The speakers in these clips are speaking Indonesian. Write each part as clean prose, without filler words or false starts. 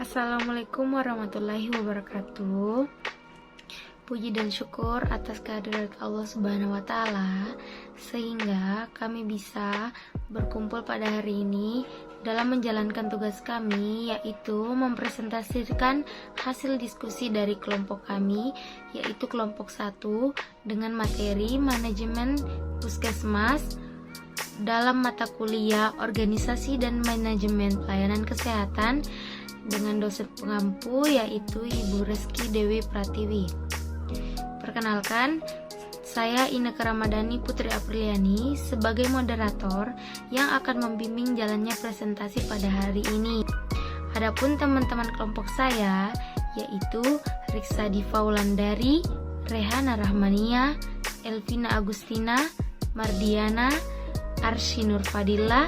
Assalamualaikum warahmatullahi wabarakatuh. Puji dan syukur atas kehadirat Allah Subhanahu wa Ta'ala, sehingga kami bisa berkumpul pada hari ini dalam menjalankan tugas kami, yaitu mempresentasikan hasil diskusi dari kelompok kami, yaitu kelompok 1 dengan materi manajemen puskesmas dalam mata kuliah organisasi dan manajemen pelayanan kesehatan dengan dosen pengampu, yaitu Ibu Reski Dewi Pratiwi. Perkenalkan, saya Inneke Ramadhani Putri Apriliani sebagai moderator yang akan membimbing jalannya presentasi pada hari ini. Adapun teman-teman kelompok saya, yaitu Riksa Diva Wulandari, Rehana Rahmania, Elvina Agustina, Mardiana, Arsy Nur Fadila,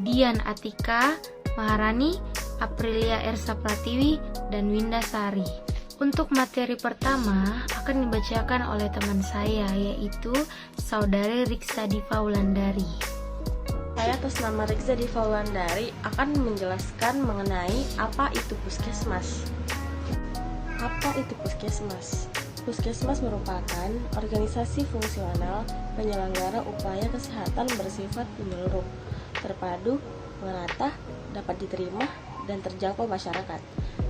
Dian Atika, Maharani, Aprilia Ersa Pratiwi, dan Winda Sari. Untuk materi pertama akan dibacakan oleh teman saya, yaitu Saudari Riksa Diva Wulandari. Saya atas nama Riksa Diva Wulandari akan menjelaskan mengenai apa itu puskesmas. Apa itu puskesmas? Puskesmas merupakan organisasi fungsional penyelenggara upaya kesehatan bersifat menyeluruh, terpadu, merata, dapat diterima, dan terjangkau masyarakat,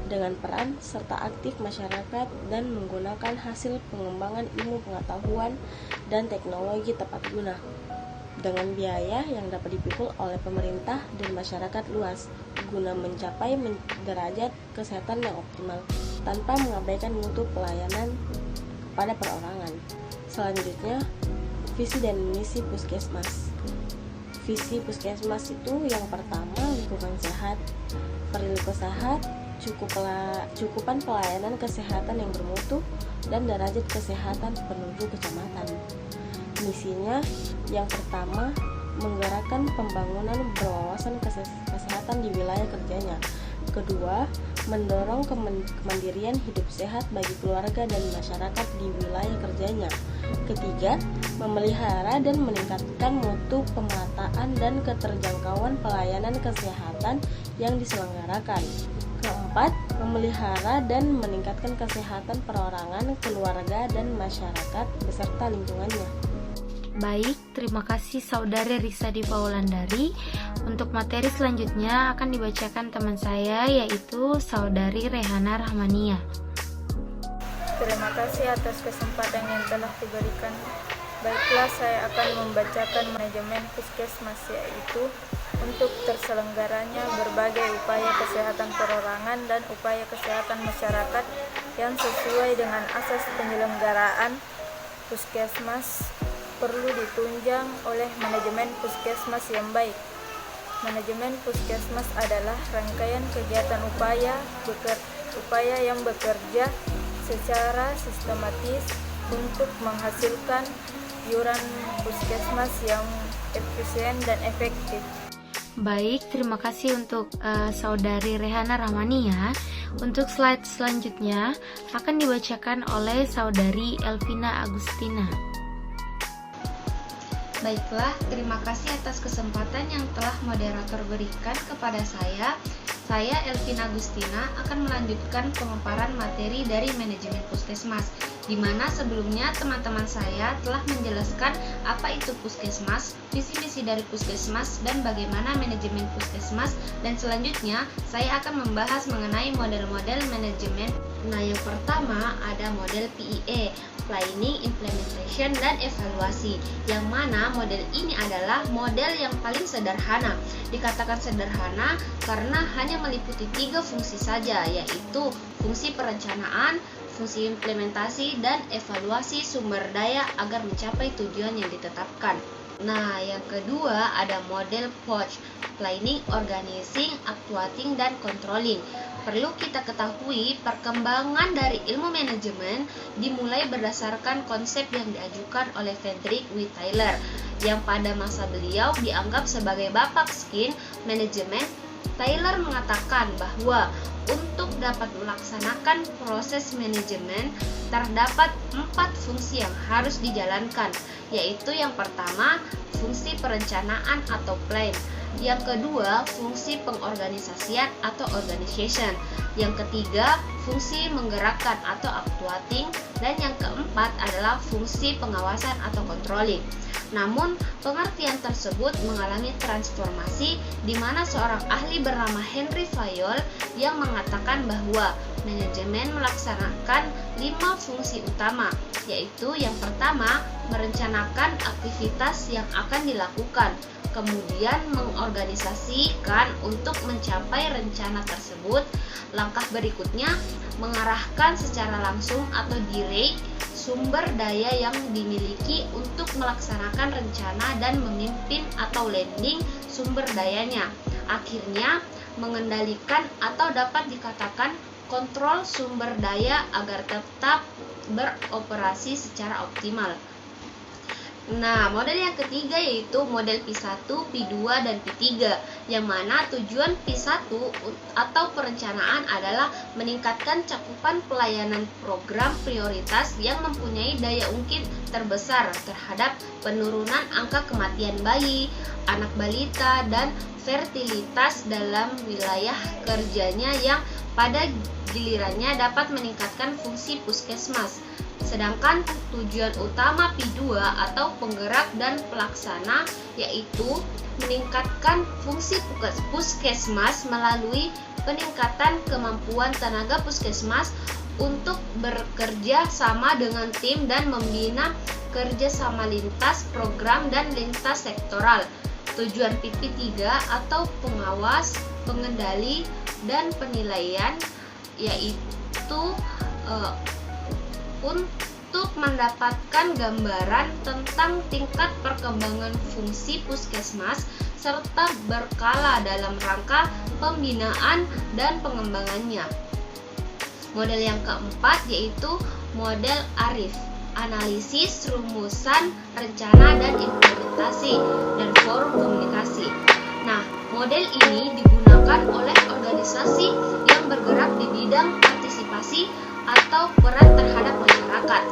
dengan peran serta aktif masyarakat dan menggunakan hasil pengembangan ilmu pengetahuan dan teknologi tepat guna, dengan biaya yang dapat dipikul oleh pemerintah dan masyarakat luas, guna mencapai derajat kesehatan yang optimal, tanpa mengabaikan mutu pelayanan kepada perorangan. Selanjutnya, visi dan misi puskesmas. Visi puskesmas itu yang pertama, lingkungan sehat, perilaku sehat, cukupan pelayanan kesehatan yang bermutu, dan derajat kesehatan penduduk kecamatan. Misinya yang pertama, menggerakkan pembangunan berwawasan kesehatan di wilayah kerjanya. Kedua, mendorong kemandirian hidup sehat bagi keluarga dan masyarakat di wilayah kerjanya. Ketiga, memelihara dan meningkatkan mutu pemerataan dan keterjangkauan pelayanan kesehatan yang diselenggarakan. Keempat, memelihara dan meningkatkan kesehatan perorangan, keluarga, dan masyarakat beserta lingkungannya. Baik, terima kasih Saudari Riksa Diva Wulandari. Untuk materi selanjutnya akan dibacakan teman saya, yaitu Saudari Rehana Rahmania. Terima kasih atas kesempatan yang telah diberikan. Baiklah, saya akan membacakan manajemen puskesmas, yaitu untuk terselenggaranya berbagai upaya kesehatan perorangan dan upaya kesehatan masyarakat yang sesuai dengan asas penyelenggaraan puskesmas perlu ditunjang oleh manajemen puskesmas yang baik. Manajemen puskesmas adalah rangkaian kegiatan upaya yang bekerja secara sistematis untuk menghasilkan iuran puskesmas yang efisien dan efektif. Baik, terima kasih untuk Saudari Rehana Rahmania. Untuk slide selanjutnya akan dibacakan oleh Saudari Elvina Agustina. Baiklah, terima kasih atas kesempatan yang telah moderator berikan kepada saya. Saya Elvina Agustina akan melanjutkan pemaparan materi dari manajemen puskesmas, di mana sebelumnya teman-teman saya telah menjelaskan apa itu puskesmas, visi-misi dari puskesmas, dan bagaimana manajemen puskesmas. Dan selanjutnya saya akan membahas mengenai model-model manajemen. Nah, yang pertama ada model PIE, Planning, Implementation, dan Evaluasi, yang mana model ini adalah model yang paling sederhana. Dikatakan sederhana karena hanya meliputi 3 fungsi saja, yaitu fungsi perencanaan, fungsi implementasi, dan evaluasi sumber daya agar mencapai tujuan yang ditetapkan. Nah, yang kedua ada model POC, Planning, Organizing, Actuating, dan Controlling. Perlu kita ketahui perkembangan dari ilmu manajemen dimulai berdasarkan konsep yang diajukan oleh Frederick W. Taylor, yang pada masa beliau dianggap sebagai bapak skin manajemen. Taylor mengatakan bahwa untuk dapat melaksanakan proses manajemen, terdapat 4 fungsi yang harus dijalankan, yaitu yang pertama, fungsi perencanaan atau plan. Yang kedua, fungsi pengorganisasian atau organization. Yang ketiga, fungsi menggerakkan atau actuating. Dan yang keempat adalah fungsi pengawasan atau controlling. Namun, pengertian tersebut mengalami transformasi di mana seorang ahli bernama Henry Fayol yang mengatakan bahwa manajemen melaksanakan 5 fungsi utama, yaitu yang pertama, merencanakan aktivitas yang akan dilakukan, kemudian mengorganisasikan untuk mencapai rencana tersebut. Langkah berikutnya, mengarahkan secara langsung atau direct sumber daya yang dimiliki untuk melaksanakan rencana dan memimpin atau landing sumber dayanya. Akhirnya, mengendalikan atau dapat dikatakan kontrol sumber daya agar tetap beroperasi secara optimal. Nah, model yang ketiga yaitu model P1, P2, dan P3, yang mana tujuan P1 atau perencanaan adalah meningkatkan cakupan pelayanan program prioritas yang mempunyai daya ungkit terbesar terhadap penurunan angka kematian bayi, anak balita, dan fertilitas dalam wilayah kerjanya yang pada gilirannya dapat meningkatkan fungsi puskesmas. Sedangkan tujuan utama P2 atau penggerak dan pelaksana yaitu meningkatkan fungsi puskesmas melalui peningkatan kemampuan tenaga puskesmas untuk bekerja sama dengan tim dan membina kerjasama lintas program dan lintas sektoral. Tujuan PP3 atau pengawas, pengendali, dan penilaian yaitu untuk mendapatkan gambaran tentang tingkat perkembangan fungsi puskesmas serta berkala dalam rangka pembinaan dan pengembangannya. Model yang keempat yaitu model ARIF, analisis, rumusan, rencana, dan implementasi, dan forum komunikasi. Nah, model ini digunakan oleh organisasi yang bergerak di bidang partisipasi atau peran terhadap masyarakat.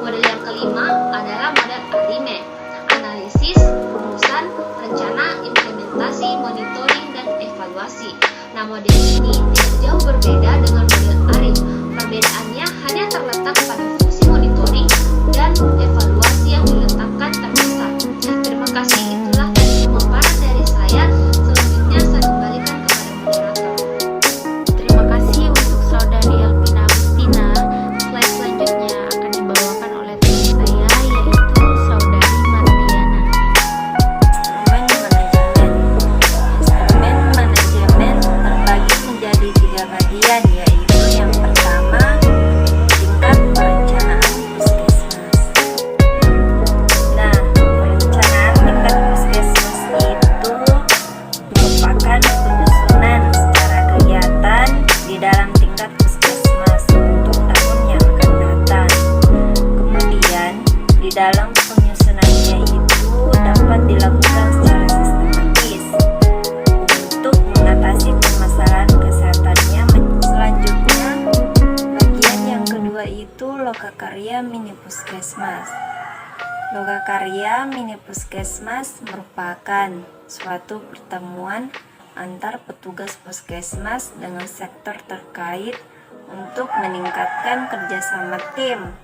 Model yang kelima adalah model ARIME, analisis, rumusan, rencana, implementasi, monitoring, dan evaluasi. Nah, model ini tidak jauh berbeda dengan model ARIF. Perbedaannya hanya terletak pada fungsi monitoring dan evaluasi yang diletakkan terpisah. Terima kasih, itulah dari pemaparan dari saya. Selanjutnya saya kembalikan kepada moderator. Terima kasih untuk saudari Elvina Agustina. Slide selanjutnya akan dibawakan oleh teman saya yaitu saudari Mardiana. Instrumen manajemen terbagi menjadi 3 bagian, yaitu yang pertama, tingkat perencanaan puskesmas. Nah, perencanaan tingkat puskesmas itu merupakan penyusunan secara kegiatan di dalam tingkat puskesmas untuk tahun yang akan datang. Kemudian, di dalam penyusunannya itu dapat dilakukan secara sistematis untuk mengatasi permasalahan kesehatannya. Selanjutnya, bagian yang kedua itu lokakarya mini puskesmas. Lokakarya mini puskesmas merupakan suatu pertemuan antar petugas puskesmas dengan sektor terkait untuk meningkatkan kerjasama tim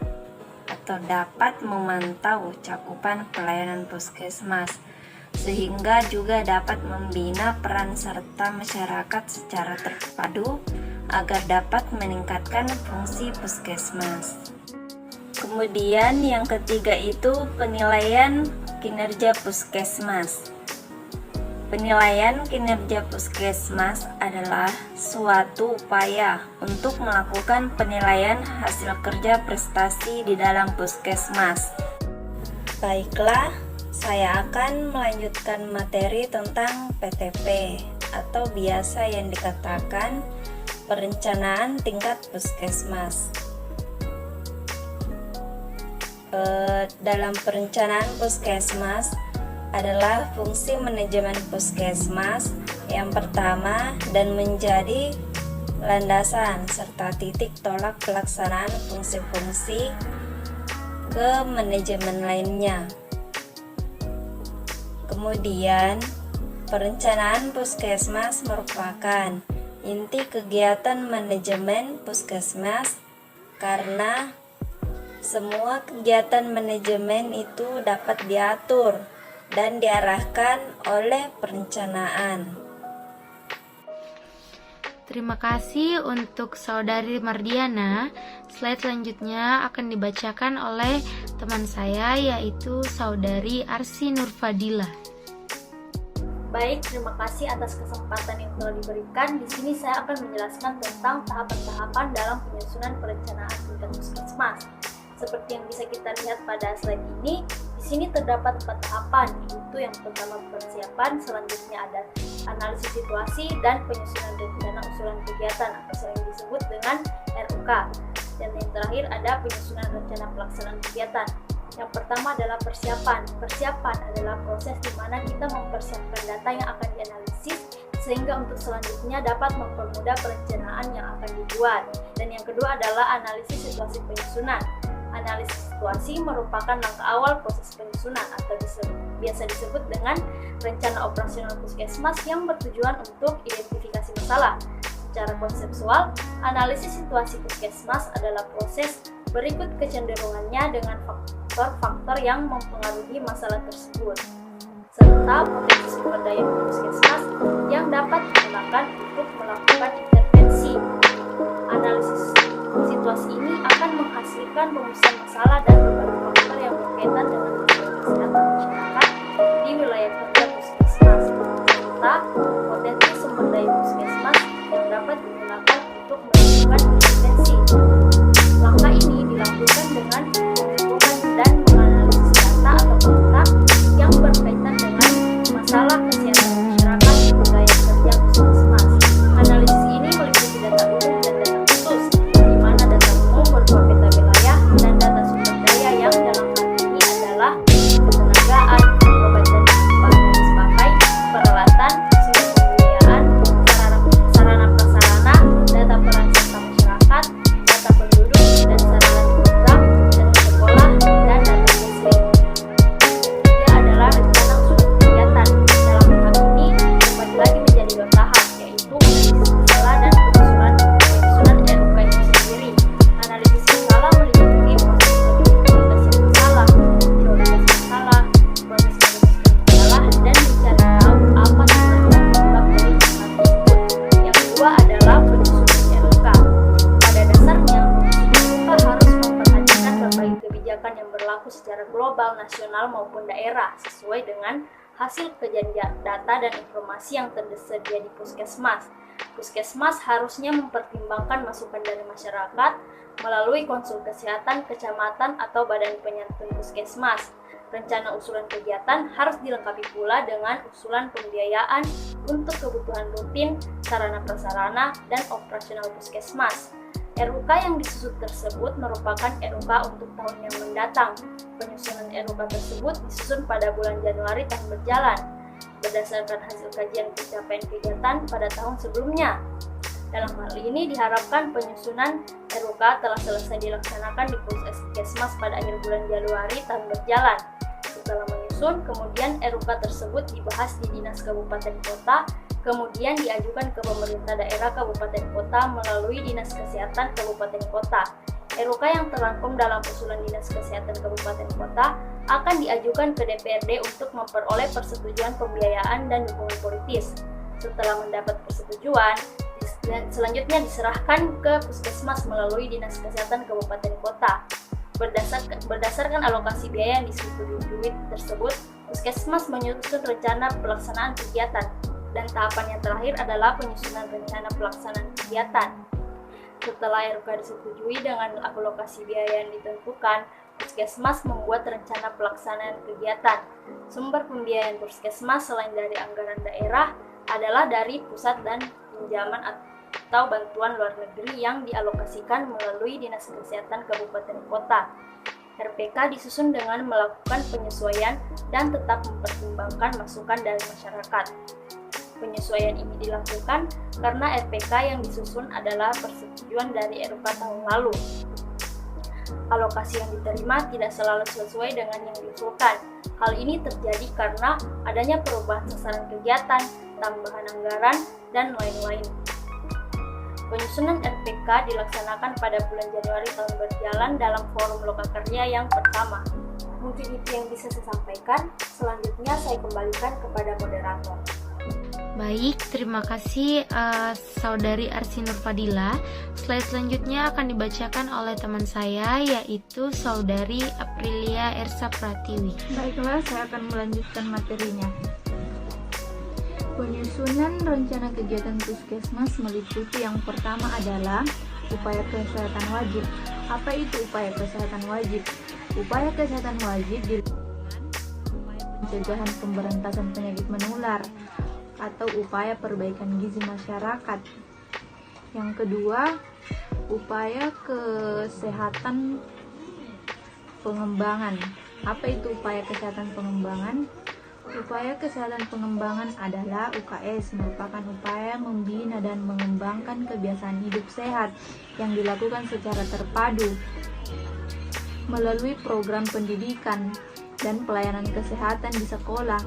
atau dapat memantau cakupan pelayanan puskesmas, sehingga juga dapat membina peran serta masyarakat secara terpadu agar dapat meningkatkan fungsi puskesmas. Kemudian yang ketiga itu penilaian kinerja puskesmas. Penilaian kinerja puskesmas adalah suatu upaya untuk melakukan penilaian hasil kerja prestasi di dalam puskesmas. Baiklah, saya akan melanjutkan materi tentang PTP atau biasa yang dikatakan perencanaan tingkat puskesmas. Dalam perencanaan puskesmas adalah fungsi manajemen puskesmas yang pertama dan menjadi landasan, serta titik tolak pelaksanaan fungsi-fungsi ke manajemen lainnya. Kemudian, perencanaan puskesmas merupakan inti kegiatan manajemen puskesmas karena semua kegiatan manajemen itu dapat diatur dan diarahkan oleh perencanaan. Terima kasih untuk Saudari Mardiana. Slide selanjutnya akan dibacakan oleh teman saya, yaitu Saudari Arsi Nurfadila. Baik, terima kasih atas kesempatan yang telah diberikan. Di sini saya akan menjelaskan tentang tahapan-tahapan dalam penyusunan perencanaan tingkat puskesmas. Seperti yang bisa kita lihat pada slide ini, di sini terdapat 4 tahapan, yaitu yang pertama persiapan, selanjutnya ada analisis situasi dan penyusunan rencana usulan kegiatan atau sering disebut dengan RUK. Dan yang terakhir ada penyusunan rencana pelaksanaan kegiatan. Yang pertama adalah persiapan. Persiapan adalah proses di mana kita mempersiapkan data yang akan dianalisis sehingga untuk selanjutnya dapat mempermudah perencanaan yang akan dibuat. Dan yang kedua adalah analisis situasi penyusunan. Analisis situasi merupakan langkah awal proses penyusunan atau biasa disebut dengan rencana operasional puskesmas yang bertujuan untuk identifikasi masalah. Secara konseptual, analisis situasi puskesmas adalah proses berikut kecenderungannya dengan faktor-faktor yang mempengaruhi masalah tersebut, serta potensi sumber daya puskesmas yang dapat digunakan untuk melakukan intervensi. Analisis situasi ini akan menghasilkan rumusan masalah dan berbagai faktor yang berkaitan dengan masalah kesehatan masyarakat di wilayah kerja puskesmas, serta potensi sumber daya puskesmas yang dapat digunakan untuk melakukan intervensi. Langkah ini dilakukan dengan mengumpulkan dan menganalisis data atau fakta yang berkaitan dengan masalah kesehatan masyarakat di wilayah kerja puskesmas. Analisis ini meliputi data umum dan data khusus, di mana data umum berupa peta wilayah dan data sumber daya yang dalam hal ini adalah ketenagaan, obat dan bahan habis pakai, peralatan, sumber pembiayaan, sarana prasarana, data peran serta masyarakat, data penduduk dan sarana di program, data sekolah, dan data listrik. Ketiga adalah rencana usulan kegiatan. Dalam tahap ini dibagi lagi menjadi 2 tahap, yaitu analisis masalah dan penyusunan RUK itu sendiri. Analisis masalah meliputi proses identifikasi masalah, prioritas masalah, proses merumuskan masalah, dan mencari tahu apa sebenarnya penyebab dari masalah tersebut. Yang kedua adalah penyusunan RUK. Pada dasarnya, RUK harus memperhatikan berbagai kebijakan yang berlaku secara global, nasional maupun daerah sesuai dengan hasil kajian data dan informasi yang tersedia di puskesmas. Puskesmas harusnya mempertimbangkan masukan dari masyarakat melalui konsul kesehatan, kecamatan, atau badan penyantun puskesmas. Rencana usulan kegiatan harus dilengkapi pula dengan usulan pembiayaan untuk kebutuhan rutin, sarana prasarana, dan operasional puskesmas. RUK yang disusun tersebut merupakan RUK untuk tahun yang mendatang. Penyusunan RUK tersebut disusun pada bulan Januari tahun berjalan, berdasarkan hasil kajian pencapaian kegiatan pada tahun sebelumnya. Dalam hal ini diharapkan penyusunan RUK telah selesai dilaksanakan di puskesmas pada akhir bulan Januari tahun berjalan. Setelah menyusun, kemudian RUK tersebut dibahas di Dinas Kabupaten Kota, kemudian diajukan ke pemerintah daerah kabupaten kota melalui Dinas Kesehatan Kabupaten Kota. RUK yang terangkum dalam usulan Dinas Kesehatan Kabupaten Kota akan diajukan ke DPRD untuk memperoleh persetujuan pembiayaan dan dukungan politis. Setelah mendapat persetujuan, selanjutnya diserahkan ke puskesmas melalui Dinas Kesehatan Kabupaten Kota. Berdasarkan alokasi biaya yang disetujui tersebut, puskesmas menyusun rencana pelaksanaan kegiatan. Dan tahapan yang terakhir adalah penyusunan rencana pelaksanaan kegiatan. Setelah RUK disetujui dengan alokasi biaya yang ditentukan, puskesmas membuat rencana pelaksanaan kegiatan. Sumber pembiayaan puskesmas selain dari anggaran daerah adalah dari pusat dan pinjaman atau bantuan luar negeri yang dialokasikan melalui Dinas Kesehatan Kabupaten Kota. RPK disusun dengan melakukan penyesuaian dan tetap mempertimbangkan masukan dari masyarakat. Penyesuaian ini dilakukan karena RPK yang disusun adalah persetujuan dari RUK tahun lalu. Alokasi yang diterima tidak selalu sesuai dengan yang diusulkan. Hal ini terjadi karena adanya perubahan sasaran kegiatan, tambahan anggaran, dan lain-lain. Penyusunan RPK dilaksanakan pada bulan Januari tahun berjalan dalam forum lokakarya yang pertama. Mungkin itu yang bisa saya sampaikan. Selanjutnya saya kembalikan kepada moderator. Baik, terima kasih Saudari Arsi Nurfadila. Slide selanjutnya akan dibacakan oleh teman saya, yaitu Saudari Aprilia Ersa Pratiwi. Baiklah, saya akan melanjutkan materinya. Penyusunan rencana kegiatan puskesmas meliputi yang pertama adalah upaya kesehatan wajib. Apa itu upaya kesehatan wajib? Upaya kesehatan wajib dilakukan upaya pencegahan pemberantasan penyakit menular atau upaya perbaikan gizi masyarakat. Yang kedua, upaya kesehatan pengembangan. Apa itu upaya kesehatan pengembangan? Upaya kesehatan pengembangan adalah UKS, merupakan upaya membina dan mengembangkan kebiasaan hidup sehat yang dilakukan secara terpadu melalui program pendidikan dan pelayanan kesehatan di sekolah,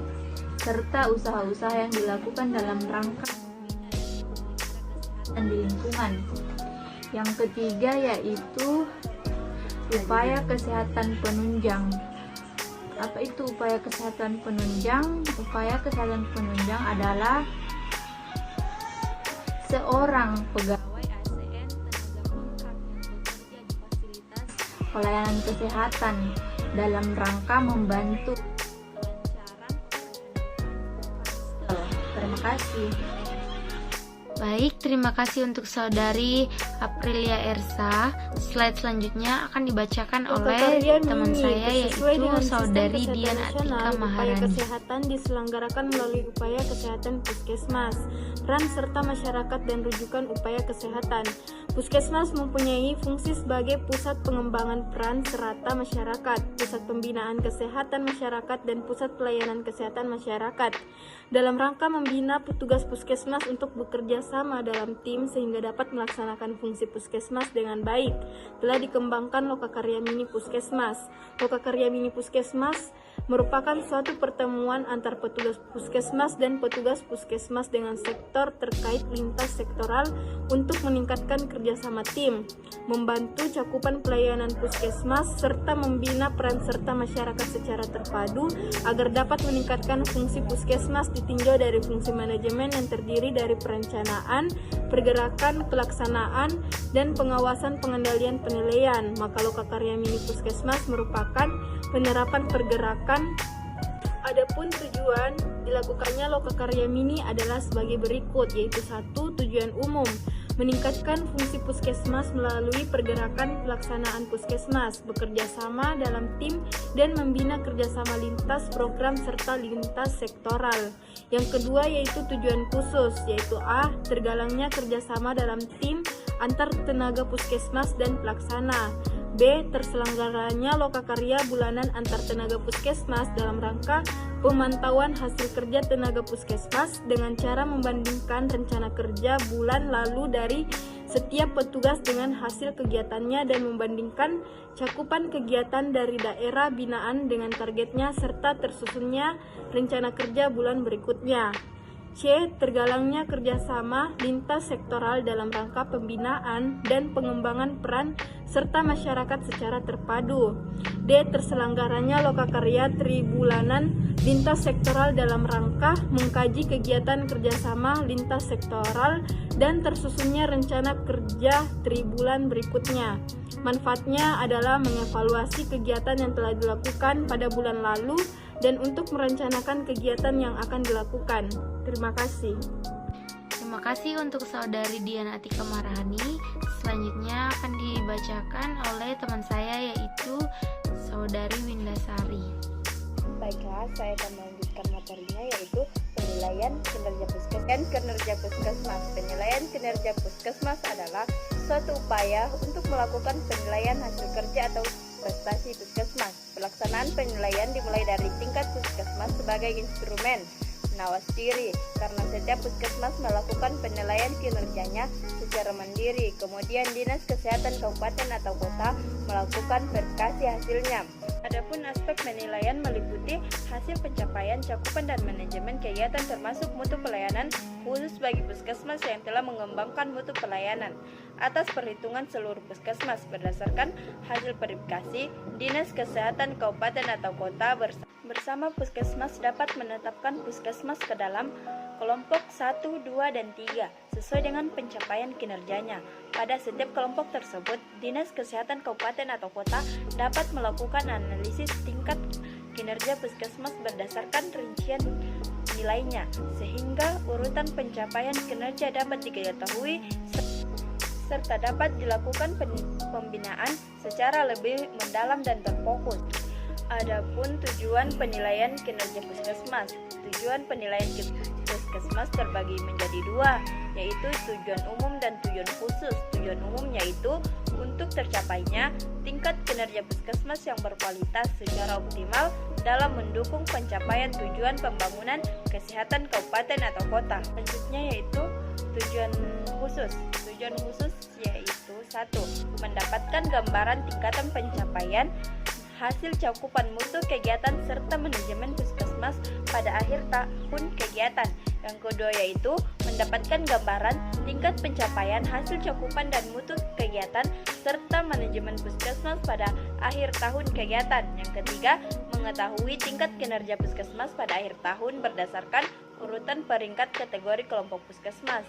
serta usaha-usaha yang dilakukan dalam rangka dan di lingkungan. Yang ketiga yaitu upaya kesehatan penunjang. Apa itu upaya kesehatan penunjang? Upaya kesehatan penunjang adalah seorang pegawai ASN, tenaga pengangkat yang bekerja di fasilitas pelayanan kesehatan dalam rangka membantu kelancaran. Terima kasih. Baik, terima kasih untuk Saudari Aprilia Ersa. Slide selanjutnya akan dibacakan oleh teman saya, yaitu Saudari Dian Atika Upaya Maharani. kesehatan diselenggarakan melalui upaya kesehatan puskesmas, peran serta masyarakat dan rujukan upaya kesehatan. Puskesmas mempunyai fungsi sebagai pusat pengembangan peran serta masyarakat, pusat pembinaan kesehatan masyarakat, dan pusat pelayanan kesehatan masyarakat. Dalam rangka membina petugas puskesmas untuk bekerja sama dalam tim sehingga dapat melaksanakan fungsi puskesmas dengan baik, telah dikembangkan Lokakarya Mini Puskesmas. Lokakarya Mini Puskesmas merupakan suatu pertemuan antar petugas puskesmas dan petugas puskesmas dengan sektor terkait lintas sektoral untuk meningkatkan kerjasama tim, membantu cakupan pelayanan puskesmas, serta membina peran serta masyarakat secara terpadu agar dapat meningkatkan fungsi puskesmas ditinjau dari fungsi manajemen yang terdiri dari perencanaan, pergerakan, pelaksanaan, dan pengawasan pengendalian penilaian. Maka Lokakarya Mini Puskesmas merupakan penerapan pergerakan. Adapun tujuan dilakukannya Lokakarya Mini adalah sebagai berikut, yaitu 1. Tujuan umum, meningkatkan fungsi puskesmas melalui pergerakan pelaksanaan puskesmas, bekerja sama dalam tim dan membina kerjasama lintas program serta lintas sektoral. Yang kedua yaitu tujuan khusus, yaitu A. Tergalangnya kerjasama dalam tim antar tenaga puskesmas dan pelaksana. B. Terselenggaranya lokakarya bulanan antar tenaga puskesmas dalam rangka pemantauan hasil kerja tenaga puskesmas dengan cara membandingkan rencana kerja bulan lalu dari setiap petugas dengan hasil kegiatannya dan membandingkan cakupan kegiatan dari daerah binaan dengan targetnya serta tersusunnya rencana kerja bulan berikutnya. C. Tergalangnya kerjasama lintas sektoral dalam rangka pembinaan dan pengembangan peran serta masyarakat secara terpadu. D. Terselenggaranya lokakarya tribulanan lintas sektoral dalam rangka mengkaji kegiatan kerjasama lintas sektoral dan tersusunnya rencana kerja tribulan berikutnya. Manfaatnya adalah mengevaluasi kegiatan yang telah dilakukan pada bulan lalu dan untuk merencanakan kegiatan yang akan dilakukan. Terima kasih. Terima kasih untuk Saudari Diana Atika Marhani. Selanjutnya akan dibacakan oleh teman saya, yaitu Saudari Windasari. Baiklah, saya akan melanjutkan materinya, yaitu penilaian kinerja puskesmas dan kinerja puskesmas. Penilaian kinerja puskesmas adalah suatu upaya untuk melakukan penilaian hasil kerja atau prestasi puskesmas. Pelaksanaan penilaian dimulai dari tingkat puskesmas sebagai instrumen pengawas diri, karena setiap puskesmas melakukan penilaian kinerjanya secara mandiri. Kemudian Dinas Kesehatan Kabupaten atau Kota melakukan verifikasi hasilnya. Adapun aspek penilaian meliputi hasil pencapaian, cakupan dan manajemen kegiatan termasuk mutu pelayanan khusus bagi puskesmas yang telah mengembangkan mutu pelayanan. Atas perhitungan seluruh puskesmas berdasarkan hasil verifikasi, Dinas Kesehatan Kabupaten atau Kota bersama puskesmas dapat menetapkan puskesmas ke dalam kelompok 1, 2, dan 3 sesuai dengan pencapaian kinerjanya. Pada setiap kelompok tersebut, Dinas Kesehatan Kabupaten atau Kota dapat melakukan analisis tingkat kinerja puskesmas berdasarkan rincian nilainya, sehingga urutan pencapaian kinerja dapat diketahui serta dapat dilakukan pembinaan secara lebih mendalam dan terfokus. Adapun tujuan penilaian kinerja puskesmas. Tujuan penilaian puskesmas terbagi menjadi dua, yaitu tujuan umum dan tujuan khusus. Tujuan umum yaitu untuk tercapainya tingkat kinerja puskesmas yang berkualitas secara optimal dalam mendukung pencapaian tujuan pembangunan kesehatan kabupaten atau kota. Selanjutnya yaitu tujuan khusus. Tujuan khusus yaitu 1. Mendapatkan gambaran tingkatan pencapaian hasil cakupan mutu kegiatan serta manajemen puskesmas pada akhir tahun kegiatan. Yang kedua yaitu mendapatkan gambaran tingkat pencapaian hasil cakupan dan mutu kegiatan serta manajemen puskesmas pada akhir tahun kegiatan. Yang ketiga, mengetahui tingkat kinerja puskesmas pada akhir tahun berdasarkan urutan peringkat kategori kelompok puskesmas.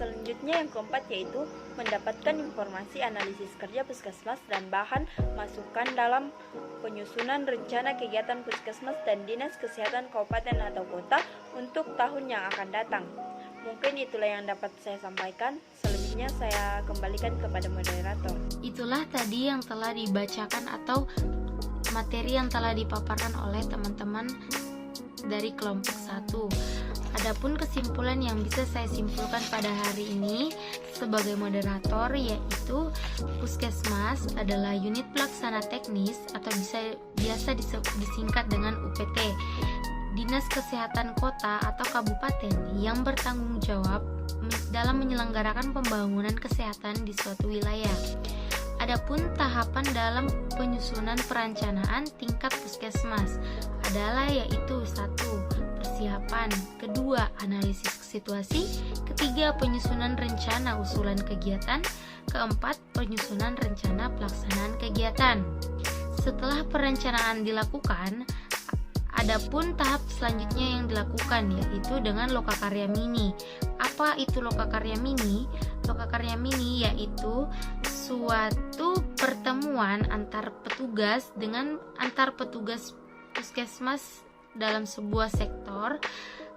Selanjutnya yang keempat yaitu mendapatkan informasi analisis kerja puskesmas dan bahan masukan dalam penyusunan rencana kegiatan puskesmas dan Dinas Kesehatan Kabupaten atau Kota untuk tahun yang akan datang. Mungkin itulah yang dapat saya sampaikan. Selebihnya saya kembalikan kepada moderator. Itulah tadi yang telah dibacakan atau materi yang telah dipaparkan oleh teman-teman dari kelompok 1. Adapun kesimpulan yang bisa saya simpulkan pada hari ini sebagai moderator yaitu Puskesmas adalah unit pelaksana teknis atau biasa disingkat dengan UPT, Dinas Kesehatan Kota atau Kabupaten yang bertanggung jawab dalam menyelenggarakan pembangunan kesehatan di suatu wilayah. Adapun tahapan dalam penyusunan perencanaan tingkat puskesmas adalah yaitu 1. Persiapan, kedua analisis situasi, ketiga penyusunan rencana usulan kegiatan, keempat penyusunan rencana pelaksanaan kegiatan. Setelah perencanaan dilakukan, adapun tahap selanjutnya yang dilakukan yaitu dengan lokakarya mini. Apa itu lokakarya mini? Lokakarya mini yaitu suatu pertemuan antar petugas puskesmas dalam sebuah sektor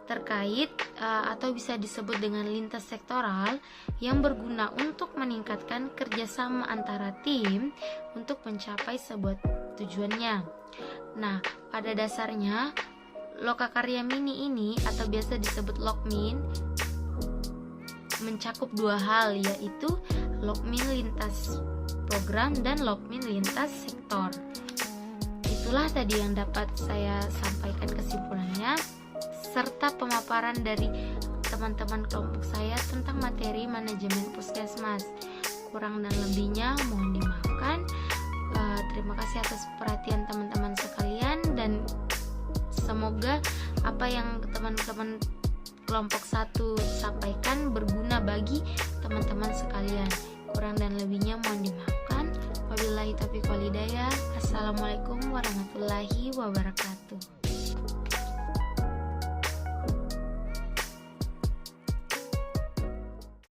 terkait atau bisa disebut dengan lintas sektoral yang berguna untuk meningkatkan kerjasama antara tim untuk mencapai sebuah tujuannya. Nah, pada dasarnya lokakarya mini ini atau biasa disebut lokmin mencakup dua hal, yaitu lokmin lintas program dan lokmin lintas sektor. Itulah tadi yang dapat saya sampaikan kesimpulannya serta pemaparan dari teman-teman kelompok saya tentang materi manajemen puskesmas. Kurang dan lebihnya mohon dimaafkan. Terima kasih atas perhatian teman-teman sekalian dan semoga apa yang teman-teman kelompok 1 sampaikan berguna bagi teman-teman sekalian. Kurang dan lebihnya mohon dimaafkan. Wabillahi taufiq wal hidayah. Assalamualaikum warahmatullahi wabarakatuh.